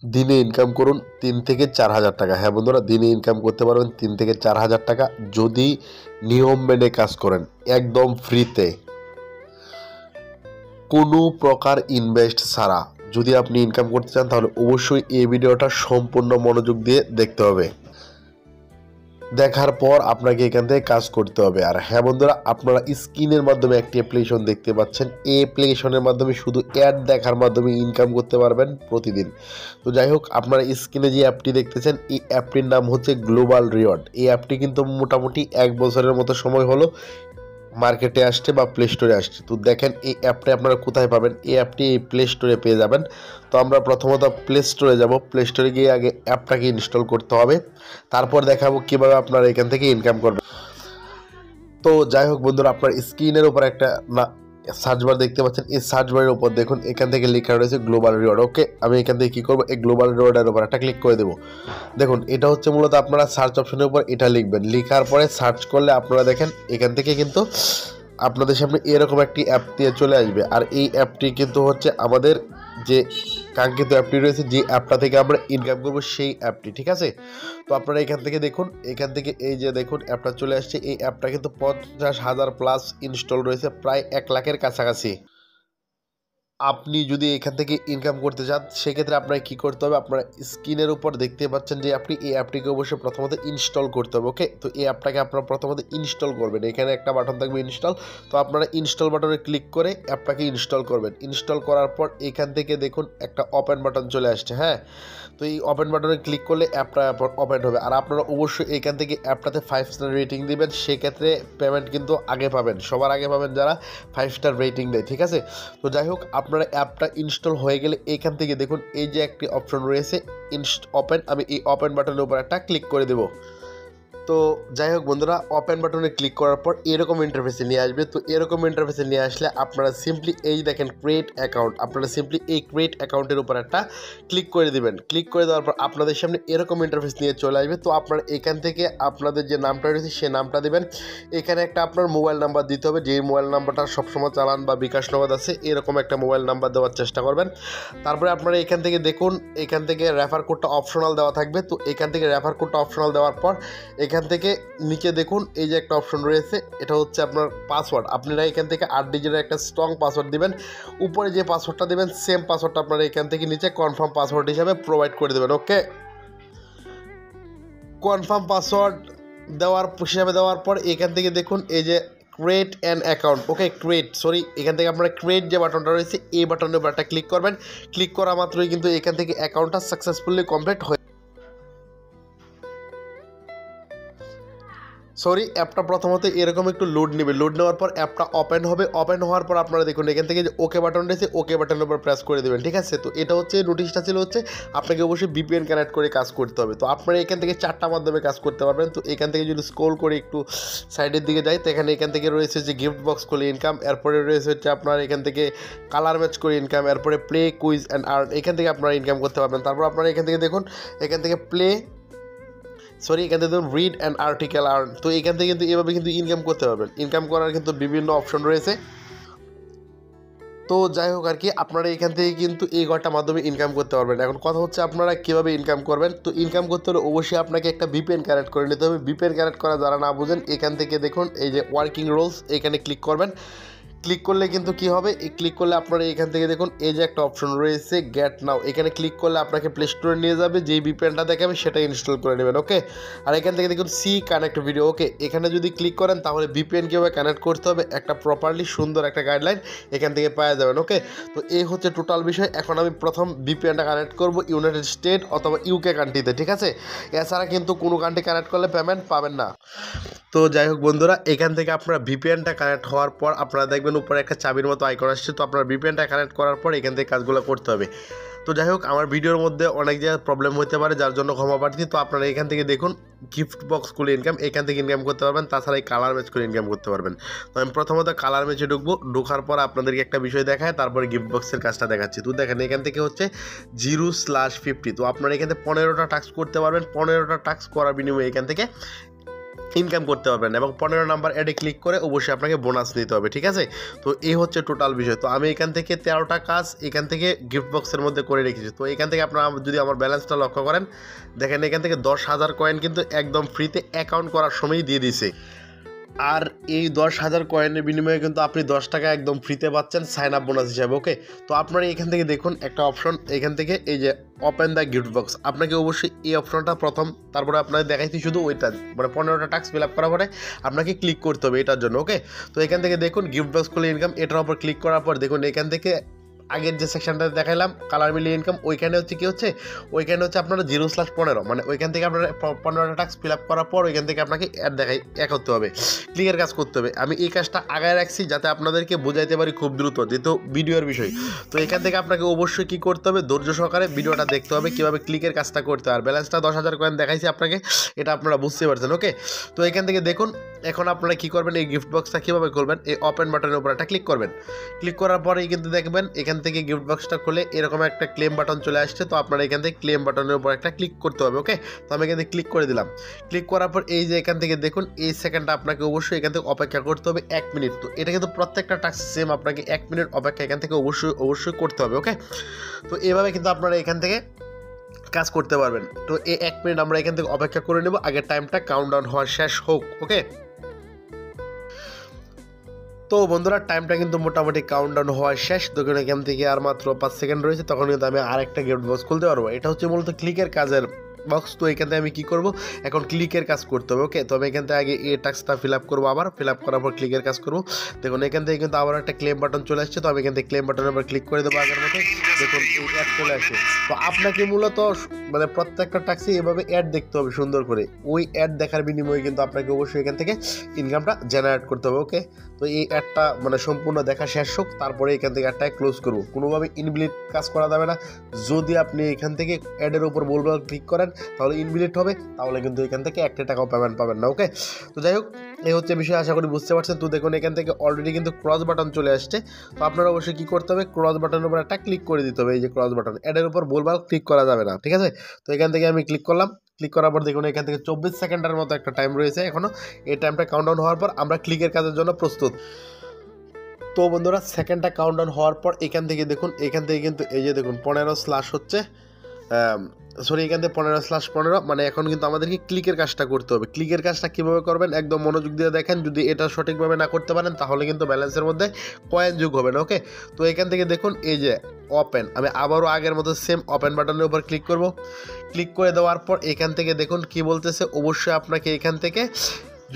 দিনে ইনকাম করুন 3 থেকে 4 হাজার টাকা। হ্যাঁ বন্ধুরা, দিনে ইনকাম করতে পারবেন 3 থেকে 4 হাজার টাকা যদি নিয়ম মেনে কাজ করেন, একদম ফ্রিতে, কোনো প্রকার ইনভেস্ট ছাড়া। যদি আপনি ইনকাম করতে চান তাহলে অবশ্যই এই ভিডিওটা সম্পূর্ণ মনোযোগ দিয়ে দেখতে হবে। দেখার পর আপনাকে এখান থেকে কাজ করতে হবে। আর হ্যাঁ বন্ধুরা, আপনারা স্ক্রিনের মাধ্যমে একটি অ্যাপ্লিকেশন দেখতে পাচ্ছেন। এই অ্যাপ্লিকেশনের মাধ্যমে শুধু অ্যাড দেখার মাধ্যমে ইনকাম করতে পারবেন প্রতিদিন। তো যাই হোক, আপনারা স্ক্রিনে যে অ্যাপটি দেখতেছেন, এই অ্যাপটির নাম হচ্ছে গ্লোবাল রিওয়ার্ড। এই অ্যাপটি কিন্তু মোটামুটি 1 বছরের মতো সময় হলো মার্কেটে আসছে বা প্লে স্টোরে আসছে। তো দেখেন এই অ্যাপটা আপনারা কোথায় পাবেন। এই অ্যাপটি এই প্লে স্টোরে পেয়ে যাবেন। তো আমরা প্রথমত প্লে স্টোরে যাব। প্লে স্টোরে গিয়ে আগে অ্যাপটাকে ইনস্টল করতে হবে, তারপর দেখাবো কীভাবে আপনারা এখান থেকে ইনকাম করবেন। তো যাই হোক বন্ধুরা, আপনার স্ক্রিনের উপর একটা সার্চ বার দেখতে পাচ্ছেন। এই সার্চ বারের উপর দেখুন, এখান থেকে লেখা রয়েছে গ্লোবাল রিওয়ার্ড। ওকে, আমি এখান থেকে কী করবো, এই গ্লোবাল রিওয়ার্ডের উপর একটা ক্লিক করে দেবো। দেখুন, এটা হচ্ছে মূলত আপনারা সার্চ অপশনের উপর এটা লিখবেন। লেখার পরে সার্চ করলে আপনারা দেখেন এখান থেকে কিন্তু আপনাদের সামনে এরকম একটি অ্যাপ দিয়ে চলে আসবে। আর এই অ্যাপটি কিন্তু হচ্ছে আমাদের যে কাঙ্ক্ষিত অ্যাপটি রয়েছে, যে অ্যাপটা থেকে আমরা ইনকাম করবো সেই অ্যাপটি, ঠিক আছে। তো আপনারা এখান থেকে দেখুন, এখান থেকে এই যে দেখুন অ্যাপটা চলে আসছে। এই অ্যাপটা কিন্তু 50,000 প্লাস ইনস্টল রয়েছে, প্রায় 1 লাখের কাছাকাছি। আপনি যদি এখান থেকে ইনকাম করতে চান সেক্ষেত্রে আপনাকে কী করতে হবে, আপনারা স্ক্রিনের উপর দেখতে পাচ্ছেন যে আপনি এই অ্যাপটিকে অবশ্যই প্রথমত ইনস্টল করতে হবে। ওকে, তো এই অ্যাপটাকে আপনারা প্রথমত ইনস্টল করবেন। এখানে একটা বাটন থাকবে ইনস্টল। তো আপনারা ইনস্টল বাটনে ক্লিক করে অ্যাপটাকে ইনস্টল করবেন। ইনস্টল করার পর এখান থেকে দেখুন একটা ওপেন বাটন চলে আসছে। হ্যাঁ, তো এই ওপেন বাটনে ক্লিক করলে অ্যাপটা ওপেন হবে। আর আপনারা অবশ্যই এখান থেকে অ্যাপটাতে 5 স্টার রেটিং দিবেন। সেক্ষেত্রে পেমেন্ট কিন্তু আগে পাবেন, সবার আগে পাবেন যারা 5 স্টার রেটিং দেয়, ঠিক আছে। তো যাই হোক, আপনারা অ্যাপটা ইনস্টল হয়ে গেলে এখান থেকে দেখুন এই যে একটি অপশন রয়েছে ওপেন। আমি এই ওপেন বাটনের উপর একটা ক্লিক করে দেবো। তো যাই হোক বন্ধুরা, ওপেন বাটনে ক্লিক করার পর এরকম ইন্টারফেসে নিয়ে আসবে। তো এরকম ইন্টারফেসে নিয়ে আসলে আপনারা সিম্পলি এই দেখেন ক্রিয়েট অ্যাকাউন্ট, আপনারা সিম্পলি এই ক্রিয়েট অ্যাকাউন্টের উপর একটা ক্লিক করে দিবেন। ক্লিক করে দেওয়ার পর আপনাদের সামনে এরকম ইন্টারফেস নিয়ে চলে আসবে। তো আপনারা এখান থেকে আপনাদের যে নামটা রয়েছে সে নামটা দেবেন। এখানে একটা আপনার মোবাইল নাম্বার দিতে হবে, যেই মোবাইল নাম্বারটা সবসময় চালান বা বিকাশ নগদ আছে এরকম একটা মোবাইল নাম্বার দেওয়ার চেষ্টা করবেন। তারপরে আপনারা এখান থেকে দেখুন, এখান থেকে রেফার কোডটা অপশনাল দেওয়া থাকবে। তো এখান থেকে রেফার কোডটা অপশনাল দেওয়ার পর এখান থেকে নিচে দেখুন এই যে একটা অপশন রয়েছে, এটা হচ্ছে আপনার পাসওয়ার্ড। আপনারা এখান থেকে 8 ডিজিটের একটা স্ট্রং পাসওয়ার্ড দিবেন। উপরে যে পাসওয়ার্ডটা দেবেন সেম পাসওয়ার্ডটা আপনারা এখান থেকে নিচে কনফার্ম পাসওয়ার্ড হিসাবে প্রোভাইড করে দেবেন। ওকে, কনফার্ম পাসওয়ার্ড দেওয়ার পর এখান থেকে দেখুন এই যে ক্রিয়েট অ্যান অ্যাকাউন্ট। ওকে, এখান থেকে আপনারা ক্রিয়েট যে বাটনটা রয়েছে এই বাটনের উপর একটা ক্লিক করবেন। ক্লিক করা মাত্রই কিন্তু এখান থেকে অ্যাকাউন্টটা সাকসেসফুলি কমপ্লিট হয়ে অ্যাপটা প্রথমত এরকম একটু লোড নেবে। লোড নেওয়ার পর অ্যাপটা ওপেন হবে। ওপেন হওয়ার পর আপনারা দেখুন এখান থেকে যে ওকে বাটন রয়েছে, ওকে বাটনের উপর প্রেস করে দেবেন, ঠিক আছে। তো এটা হচ্ছে নোটিশটা ছিল হচ্ছে আপনাকে অবশ্যই ভিপিএন কানেক্ট করে কাজ করতে হবে। তো আপনারা এখান থেকে 4টা মাধ্যমে কাজ করতে পারবেন। তো এখান থেকে যদি স্ক্রল করে একটু সাইডের দিকে যাই, তো এখান থেকে রয়েছে যে গিফট বক্স করে ইনকাম, এরপরে রয়েছে হচ্ছে আপনার এখান থেকে কালার ম্যাচ করে ইনকাম, এরপরে প্লে কুইজ অ্যান্ড আর্ন, এখান থেকে আপনারা ইনকাম করতে পারবেন। তারপর আপনারা এখান থেকে দেখুন এখান থেকে এখান থেকে ধরুন রিড অ্যান্ড আর্টিকেল আর্ন। তো এখান থেকে কিন্তু এভাবে কিন্তু ইনকাম করতে পারবেন। ইনকাম করার কিন্তু বিভিন্ন অপশন রয়েছে। তো যাই হোক আর কি, আপনারা এখান থেকে কিন্তু এই কয়টা মাধ্যমে ইনকাম করতে পারবেন। এখন কথা হচ্ছে আপনারা কীভাবে ইনকাম করবেন। তো ইনকাম করতে হলে অবশ্যই আপনাকে একটা ভিপিএন কানেক্ট করে নিতে হবে। ভিপিএন কানেক্ট করা যারা না বুঝেন, এখান থেকে দেখুন এই যে ওয়ার্কিং রুলস, এখানে ক্লিক করবেন। ক্লিক করলে কিন্তু কী হবে, এই ক্লিক করলে আপনারা এখান থেকে দেখুন এই যে একটা অপশন রয়েছে গেট নাও, এখানে ক্লিক করলে আপনাকে প্লে স্টোরে নিয়ে যাবে, যেই ভিপিএনটা দেখাবে সেটা ইনস্টল করে নেবেন। ওকে, আর এখান থেকে দেখুন সি কানেক্ট ভিডিও। ওকে, এখানে যদি ক্লিক করেন তাহলে ভিপিএন কীভাবে কানেক্ট করতে হবে একটা প্রপারলি সুন্দর একটা গাইডলাইন এখান থেকে পাওয়া যাবেন। ওকে, তো এই হচ্ছে টোটাল বিষয়। এখন আমি প্রথম ভিপিএনটা কানেক্ট করব ইউনাইটেড স্টেট অথবা ইউকে কান্ট্রিতে, ঠিক আছে। এছাড়া কিন্তু কোনো কান্ট্রি কানেক্ট করলে পেমেন্ট পাবেন না। তো যাই হোক বন্ধুরা, এখান থেকে আপনারা ভিপিএনটা কানেক্ট হওয়ার পর আপনারা দেখবেন উপরে একটা চাবির মতো আইকন আসছে। তো আপনারা ভিপিএনটা কানেক্ট করার পর এখান থেকে কাজগুলো করতে হবে। তো যাই হোক, আমার ভিডিওর মধ্যে অনেক জায়গায় প্রবলেম হতে পারে, যার জন্য ক্ষমা প্রার্থী। তো আপনারা এখান থেকে দেখুন গিফট বক্স খুলে ইনকাম, এখান থেকে ইনকাম করতে পারবেন। তাছাড়া এই কালার ম্যাচ করে ইনকাম করতে পারবেন। তো আমি প্রথমত কালার ম্যাচে ঢুকবো। ঢোকার পর আপনাদেরকে একটা বিষয় দেখায়, তারপরে গিফট বক্সের কাজটা দেখাচ্ছি। তো দেখেন এখান থেকে হচ্ছে 0/50। তো আপনারা এখান থেকে 15টা টাস্ক করতে পারবেন। 15টা টাস্ক করার বিনিময়ে এখান থেকে ইনকাম করতে পারবেন এবং 15 নাম্বার অ্যাডে ক্লিক করে অবশ্যই আপনাকে বোনাস নিতে হবে, ঠিক আছে। তো এই হচ্ছে টোটাল বিষয়। তো আমি এখান থেকে 13টা কাজ এখান থেকে গিফট বক্সের মধ্যে করে রেখেছি। তো এখান থেকে আপনারা যদি আমার ব্যালেন্সটা লক্ষ্য করেন, দেখেন এখান থেকে 10,000 কয়েন কিন্তু একদম ফ্রিতে অ্যাকাউন্ট করার সময়ই দিয়ে দিছে। আর এই 10,000 কয়েনের বিনিময়ে কিন্তু আপনি 10 টাকা একদম ফ্রিতে পাচ্ছেন সাইন আপ বোনাস হিসাবে, ওকে। তো আপনারা এখান থেকে দেখুন একটা অপশন, এখান থেকে এই যে ওপেন দ্য গিফট বক্স, আপনাকে অবশ্যই এই অপশনটা প্রথম, তারপরে আপনাকে দেখাইছি শুধু ওইটা, মানে 15টা টাস্ক ফিল আপ করার পরে আপনাকে ক্লিক করতে হবে এটার জন্য, ওকে। তো এখান থেকে দেখুন গিফট বক্স খুলে ইনকাম, এটার উপর ক্লিক করার পর দেখুন এখান থেকে আগের যে সেকশনটা দেখাইলাম কালার মিলিয়ে ইনকাম, ওইখানে হচ্ছে কি হচ্ছে, ওইখানে হচ্ছে আপনারা 0/15, মানে ওইখান থেকে আপনারা 15টা টাস্ক ফিল আপ করার পর ওইখান থেকে আপনাকে অ্যাড দেখাই করতে হবে, ক্লিকের কাজ করতে হবে। আমি এই কাজটা আগায় রাখছি যাতে আপনাদেরকে বোঝাইতে পারি খুব দ্রুত, যেহেতু ভিডিওর বিষয়। তো এখান থেকে আপনাকে অবশ্যই কী করতে হবে, ধৈর্য সহকারে ভিডিওটা দেখতে হবে কীভাবে ক্লিকের কাজটা করতে হবে। আর ব্যালেন্সটা 10,000 কয়েন দেখাইছি আপনাকে, এটা আপনারা বুঝতে পারছেন, ওকে। তো এখান থেকে দেখুন এখন আপনারা কী করবেন, এই গিফট বক্সটা কীভাবে করবেন, এই ওপেন বাটনের উপর একটা ক্লিক করবেন। ক্লিক করার পরেই কিন্তু দেখবেন এখান থেকে গিফট বক্সটা খুলে এরকম একটা ক্লেম বাটন চলে আসছে। তো আপনারা এখান থেকে ক্লেম বাটনের উপর একটা ক্লিক করতে হবে, ওকে। তো আমি এখান থেকে ক্লিক করে দিলাম। ক্লিক করার পর এই যে এখান থেকে দেখুন এই সেকেন্ডটা আপনাকে অবশ্যই এখান থেকে অপেক্ষা করতে হবে 1 মিনিট। তো এটা কিন্তু প্রত্যেকটা টাস্ক সেম, আপনাকে 1 মিনিট অপেক্ষা এখান থেকে অবশ্যই করতে হবে, ওকে। তো এভাবে কিন্তু আপনারা এখান থেকে কাজ করতে পারবেন। তো এই 1 মিনিট আমরা এখান থেকে অপেক্ষা করে নেব, আগের টাইমটা কাউন্টডাউন হওয়া শেষ হোক, ওকে। তো বন্ধুরা টাইমটা কিন্তু মোটামুটি কাউন্টডাউন হওয়া শেষ। দেখুন এখান থেকে আর মাত্র 5 সেকেন্ড রয়েছে, তখন কিন্তু আমি আরেকটা গিফট বক্স খুলতে পারবো। এটা হচ্ছে মূলত ক্লিকের কাজের বক্স। তো এখান থেকে আমি কী করবো, এখন ক্লিকের কাজ করতে হবে, ওকে। তো আমি এখান থেকে আগে এই টাস্কটা ফিল আপ করবো, আবার ফিল আপ করার পর ক্লিকের কাজ করবো। দেখুন এখান থেকে কিন্তু আবার একটা ক্লেম বাটন চলে আসছে। তো আমি এখান থেকে ক্লেম বাটনের উপর ক্লিক করে দেবো আগের মতো। দেখুন এই অ্যাড চলে আসে। তো আপনাকে মূলত মানে প্রত্যেকটা টাস্কে এভাবে অ্যাড দেখতে হবে সুন্দর করে। ওই অ্যাড দেখার বিনিময়ে কিন্তু আপনাকে অবশ্যই এখান থেকে ইনকামটা জেনারেট করতে হবে, ওকে। তো এই অ্যাডটা মানে সম্পূর্ণ দেখা শেষ হোক, তারপরে এখান থেকে অ্যাডটাই ক্লোজ করবো। কোনোভাবে ইনভ্যালিড কাজ করা যাবে না। যদি আপনি এখান থেকে অ্যাডের উপর বলবো ক্লিক করেন তাহলে ইনভ্যালিড হবে, তাহলে কিন্তু এখান থেকে 1 টাকাও পেমেন্ট পাবেন না, ওকে। তো যাই হোক এই হচ্ছে বিষয়, আশা করি বুঝতে পারছেন। তো দেখুন এখান থেকে অলরেডি কিন্তু ক্রস বাটন চলে আসছে। তো আপনারা অবশ্যই কী করতে হবে, ক্রস বাটনের উপর একটা ক্লিক করে দিতে হবে। এই যে ক্রস বাটন, অ্যাডের উপর বলবার ক্লিক করা যাবে না, ঠিক আছে। তো এখান থেকে আমি ক্লিক করলাম। ক্লিক করার পর দেখুন এখান থেকে 24 সেকেন্ডের মতো একটা টাইম রয়েছে এখনও। এই টাইমটা কাউন্টডাউন হওয়ার পর আমরা ক্লিকের কাজের জন্য প্রস্তুত। তো বন্ধুরা সেকেন্ডটা কাউন্টডাউন হওয়ার পর এখান থেকে দেখুন, এখান থেকে কিন্তু এই যে দেখুন 15 হচ্ছে, সরি এখান থেকে 15/15, মানে এখন কিন্তু আমাদেরকে ক্লিকের কাজটা করতে হবে। ক্লিকের কাজটা কীভাবে করবেন একদম মনোযোগ দিয়ে দেখেন। যদি এটা সঠিকভাবে না করতে পারেন তাহলে কিন্তু ব্যালেন্সের মধ্যে কয়েন যোগ হবে না, ওকে। তো এখান থেকে দেখুন এই যে ওপেন, আমি আবারও আগের মতো সেম ওপেন বাটনের উপর ক্লিক করব। ক্লিক করে দেওয়ার পর এখান থেকে দেখুন কি বলতেছে, অবশ্যই আপনাকে এখান থেকে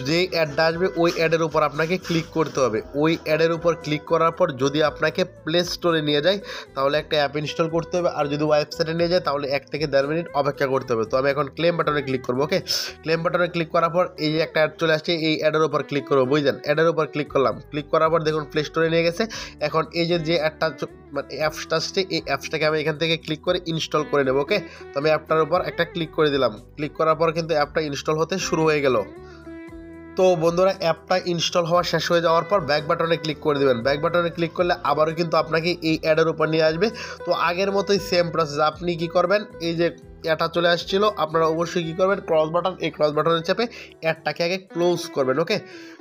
যে অ্যাডটা আসবে ওই অ্যাডের উপর আপনাকে ক্লিক করতে হবে। ওই অ্যাডের উপর ক্লিক করার পর যদি আপনাকে প্লে স্টোরে নিয়ে যায় তাহলে একটা অ্যাপ ইনস্টল করতে হবে, আর যদি ওয়েবসাইটে নিয়ে যায় তাহলে 1 থেকে 1.5 মিনিট অপেক্ষা করতে হবে। তো আমি এখন ক্লেম বাটনে ক্লিক করবো, ওকে। ক্লেম বাটনে ক্লিক করার পর এই যে একটা অ্যাড চলে আসছে, এই অ্যাডের উপর ক্লিক করবো, বুঝলেন। অ্যাডের উপর ক্লিক করলাম। ক্লিক করার পর দেখুন প্লে স্টোরে নিয়ে গেছে। এখন এই যে অ্যাডটা মানে অ্যাপসটা আসছে, এই অ্যাপসটাকে আমি এখান থেকে ক্লিক করে ইনস্টল করে নেবো, ওকে। তো আমি অ্যাপটার উপর একটা ক্লিক করে দিলাম। ক্লিক করার পর কিন্তু অ্যাপটা ইনস্টল হতে শুরু হয়ে গেল। তো বন্ধুরা অ্যাপটা ইনস্টল হওয়া শেষ হয়ে যাওয়ার পর ব্যাক বাটনে ক্লিক করে দেবেন। ব্যাক বাটনে ক্লিক করলে আবারও কিন্তু আপনাকে এই অ্যাডের উপর নিয়ে আসবে। তো আগের মতোই সেম প্রসেস, আপনি কি করবেন, এই যে অ্যাডটা চলে আসছিল আপনারা অবশ্যই কী করবেন, ক্রস বাটন, এই ক্রস বাটনে চেপে অ্যাডটাকে আগে ক্লোজ করবেন, ওকে।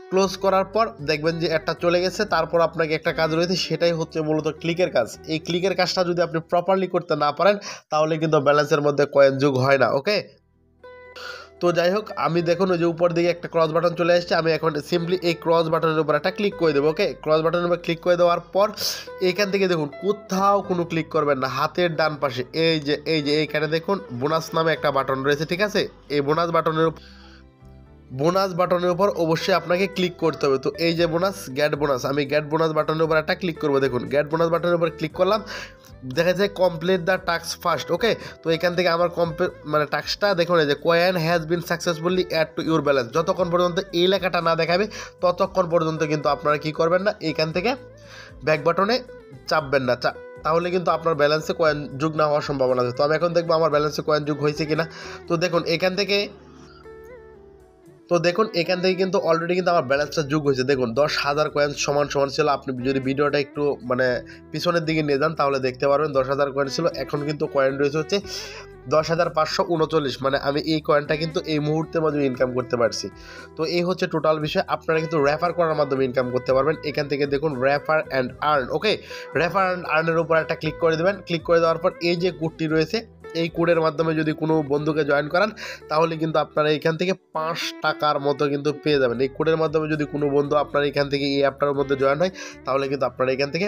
ক্লোজ করার পর দেখবেন যে অ্যাডটা চলে গেছে। তারপর আপনাকে একটা কাজ রয়েছে, সেটাই হচ্ছে মূলত ক্লিকের কাজ। এই ক্লিকের কাজটা যদি আপনি প্রপারলি করতে না পারেন তাহলে কিন্তু ব্যালেন্সের মধ্যে কয়েন যোগ হয় না, ওকে। তো যাই হোক আমি দেখুন ওই যে উপর দিকে একটা ক্রস বাটন চলে আসছে, আমি এখন সিম্পলি এই ক্রস বাটনের উপর একটা ক্লিক করে দেবো, ওকে। ক্রস বাটনের উপর ক্লিক করে দেওয়ার পর এইখান থেকে দেখুন কোথাও কোনো ক্লিক করবেন না, হাতের ডান পাশে এই যে এইখানে দেখুন বোনাস নামে একটা বাটন রয়েছে, ঠিক আছে। এই বোনাস বাটনের উপর অবশ্যই আপনাকে ক্লিক করতে হবে। তো এই যে বোনাস, গেট বোনাস, আমি গেট বোনাস বাটনের উপর একটা ক্লিক করবো। দেখুন গেট বোনাস বাটনের উপর ক্লিক করলাম, দেখা যায় complete the task first, okay. তো এখান থেকে আমার মানে টাস্কটা দেখুন এই যে coin has been successfully add to your balance, যতক্ষণ পর্যন্ত এই লেখাটা না দেখাবে ততক্ষণ পর্যন্ত কিন্তু আপনারা কি করবেন না, এইখান থেকে ব্যাক বাটনে চাপবেন না, তাহলে কিন্তু আপনার ব্যালেন্সে কয়েন যোগ না হওয়ার সম্ভাবনা আছে। তো আমি এখন দেখবো আমার ব্যালেন্সে কয়েন যোগ হয়েছে কিনা। তো দেখুন এখান থেকে কিন্তু অলরেডি কিন্তু আমার ব্যালেন্সটা যোগ হয়েছে। দেখুন 10,000 কয়েন সমান ছিল। আপনি যদি ভিডিওটা একটু মানে পিছনের দিকে নিয়ে যান তাহলে দেখতে পারবেন 10,000 কয়েন ছিল। এখন কিন্তু কয়েন রয়েছে হচ্ছে 10,539, মানে আমি এই কয়েনটা কিন্তু এই মুহূর্তের মাধ্যমে ইনকাম করতে পারছি। তো এই হচ্ছে টোটাল বিষয়। আপনারা কিন্তু রেফার করার মাধ্যমে ইনকাম করতে পারবেন। এখান থেকে দেখুন refer and earn, okay, refer and আর্নের উপর একটা ক্লিক করে দেবেন। ক্লিক করে দেওয়ার পর এই যে কোডটি রয়েছে, এই কোডের মাধ্যমে যদি কোনো বন্ধুকে জয়েন করান তাহলে কিন্তু আপনারা এখান থেকে 5 টাকার মতো কিন্তু পেয়ে যাবেন। এই কোডের মাধ্যমে যদি কোনো বন্ধু আপনার এখান থেকে এই অ্যাপটার মধ্যে জয়েন হয় তাহলে কিন্তু আপনারা এখান থেকে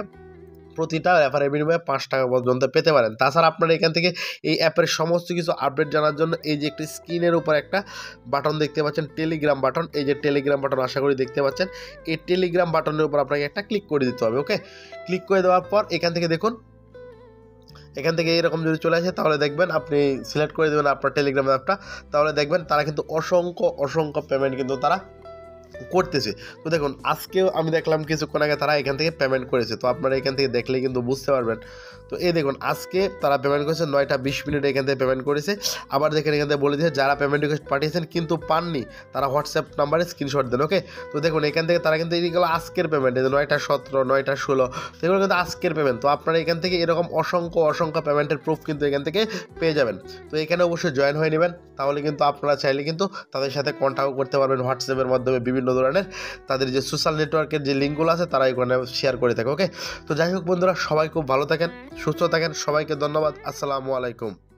প্রতিটা রেফারের বিনিময়ে 5 টাকা পর্যন্ত পেতে পারেন। তাছাড়া আপনারা এখান থেকে এই অ্যাপের সমস্ত কিছু আপডেট জানার জন্য এই যে একটি স্ক্রিনের উপর একটা বাটন দেখতে পাচ্ছেন, টেলিগ্রাম বাটন, এই যে টেলিগ্রাম বাটন আশা করি দেখতে পাচ্ছেন, এই টেলিগ্রাম বাটনের উপর আপনাকে একটা ক্লিক করে দিতে হবে। ওকে, ক্লিক করে দেওয়ার পর এখান থেকে দেখুন, এখান থেকে এরকম যদি চলে আসে তাহলে দেখবেন আপনি সিলেক্ট করে দেবেন আপনার টেলিগ্রাম অ্যাপটা, তাহলে দেখবেন তারা কিন্তু অসংখ্য পেমেন্ট কিন্তু তারা করতেছে। তো দেখুন আজকেও আমি দেখলাম কিছুক্ষণ আগে তারা এখান থেকে পেমেন্ট করেছে, তো আপনারা এখান থেকে দেখলেই কিন্তু বুঝতে পারবেন। তো এই দেখুন আজকে তারা পেমেন্ট করেছে 9টা 20 মিনিটে এখান থেকে পেমেন্ট করেছে। আবার দেখেন এখান থেকে বলে দিয়েছে যারা পেমেন্ট রিকোয়েস্ট পাঠিয়েছেন কিন্তু পাননি তারা হোয়াটসঅ্যাপ নাম্বারে স্ক্রিনশট দেন। ওকে, তো দেখুন এখান থেকে তারা কিন্তু এইগুলো আজকের পেমেন্ট, এই 9টা 17, 9টা 16, তো এগুলো কিন্তু আজকের পেমেন্ট। তো আপনারা এখান থেকে এরকম অসংখ্য পেমেন্টের প্রুফ কিন্তু এখান থেকে পেয়ে যাবেন। তো এখানে অবশ্যই জয়েন হয়ে নেবেন, তাহলে কিন্তু আপনারা চাইলে কিন্তু তাদের সাথে কন্ট্যাক্ট করতে পারবেন হোয়াটসঅ্যাপের মাধ্যমে। বিভিন্ন ধরনের তাদের যে সোশ্যাল নেটওয়ার্কের যে লিঙ্কগুলো আছে তারা এখানে শেয়ার করে থাকে। ওকে, তো যাই হোক বন্ধুরা, সবাই খুব ভালো থাকেন, সুস্থ থাকেন, সবাইকে ধন্যবাদ। আসসালামু আলাইকুম।